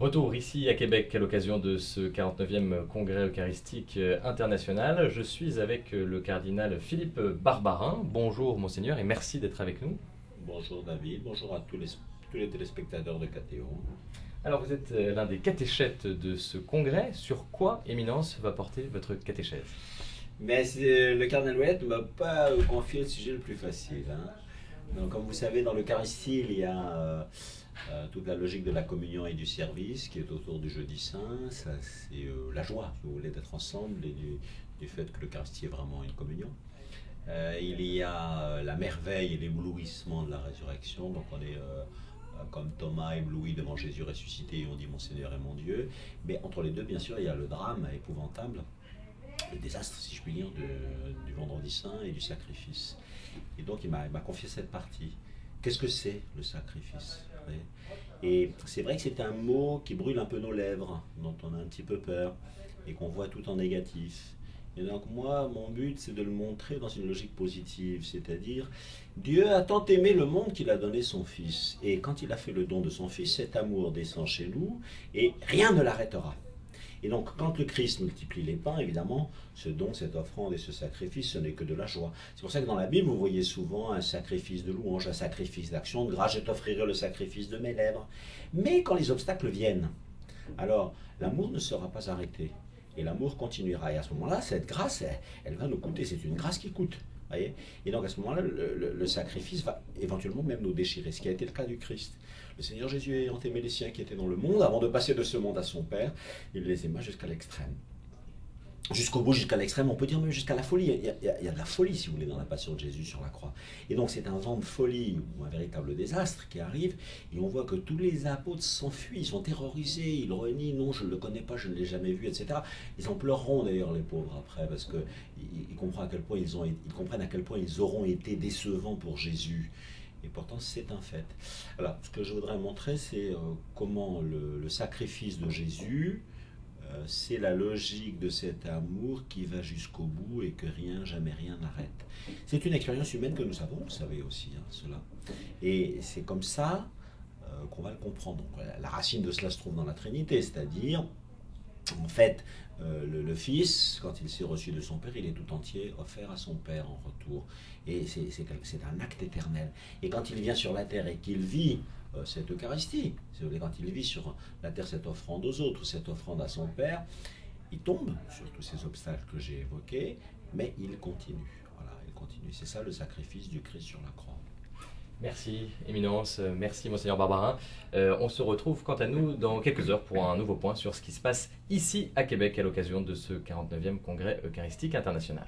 Retour ici à Québec à l'occasion de ce 49e congrès eucharistique international. Je suis avec le cardinal Philippe Barbarin. Bonjour monseigneur et merci d'être avec nous. Bonjour David, bonjour à tous les téléspectateurs de KTO. Alors vous êtes l'un des catéchètes de ce congrès. Sur quoi, Éminence, va porter votre catéchèse? Mais le cardinal Ouellet ne m'a pas confié le sujet le plus facile. Donc, comme vous savez, dans l'Eucharistie, il y a toute la logique de la communion et du service qui est autour du jeudi saint. Ça, c'est la joie, si vous voulez, d'être ensemble et du fait que l'Eucharistie est vraiment une communion. Il y a la merveille et l'éblouissement de la résurrection. Donc on est comme Thomas ébloui devant Jésus ressuscité et on dit mon Seigneur et mon Dieu. Mais entre les deux, bien sûr, il y a le drame épouvantable, le désastre, si je puis dire, du vendredi saint et du sacrifice. Et donc il m'a confié cette partie. Qu'est-ce que c'est le sacrifice? Et c'est vrai que c'est un mot qui brûle un peu nos lèvres, dont on a un petit peu peur et qu'on voit tout en négatif. Et donc moi, mon but, c'est de le montrer dans une logique positive, c'est-à-dire Dieu a tant aimé le monde qu'il a donné son Fils. Et quand il a fait le don de son Fils, cet amour descend chez nous et rien ne l'arrêtera. Et donc, quand le Christ multiplie les pains, évidemment, ce don, cette offrande et ce sacrifice, ce n'est que de la joie. C'est pour ça que dans la Bible, vous voyez souvent un sacrifice de louange, un sacrifice d'action de grâce, je t'offrirai le sacrifice de mes lèvres. Mais quand les obstacles viennent, alors l'amour ne sera pas arrêté. Et l'amour continuera. Et à ce moment-là, cette grâce, elle va nous coûter. C'est une grâce qui coûte. Voyez, et donc à ce moment-là, le sacrifice va éventuellement même nous déchirer, ce qui a été le cas du Christ. Le Seigneur Jésus ayant aimé les siens qui étaient dans le monde, avant de passer de ce monde à son Père, il les aima jusqu'à l'extrême. Jusqu'au bout, jusqu'à l'extrême, on peut dire même jusqu'à la folie. Il y a de la folie, si vous voulez, dans la passion de Jésus sur la croix. Et donc c'est un vent de folie, ou un véritable désastre qui arrive, et on voit que tous les apôtres s'enfuient, ils sont terrorisés, ils renient, non, je ne le connais pas, je ne l'ai jamais vu, etc. Ils en pleureront d'ailleurs, les pauvres, après, parce qu'ils comprennent à quel point ils auront été décevants pour Jésus. Et pourtant, c'est un fait. Alors, ce que je voudrais montrer, c'est comment le sacrifice de Jésus, c'est la logique de cet amour qui va jusqu'au bout et que rien, jamais rien n'arrête. C'est une expérience humaine que nous savons, vous savez aussi, cela. Et c'est comme ça qu'on va le comprendre. Donc, la racine de cela se trouve dans la Trinité, c'est-à-dire, en fait, le Fils, quand il s'est reçu de son Père, il est tout entier offert à son Père en retour. Et c'est un acte éternel. Et quand il vient sur la terre et qu'il vit cette Eucharistie, quand il vit sur la terre cette offrande aux autres, cette offrande à son Père, il tombe sur tous ces obstacles que j'ai évoqués, mais il continue. Voilà, il continue. C'est ça le sacrifice du Christ sur la croix. Merci Éminence, merci monseigneur Barbarin. On se retrouve quant à nous dans quelques heures pour un nouveau point sur ce qui se passe ici à Québec à l'occasion de ce 49e congrès eucharistique international.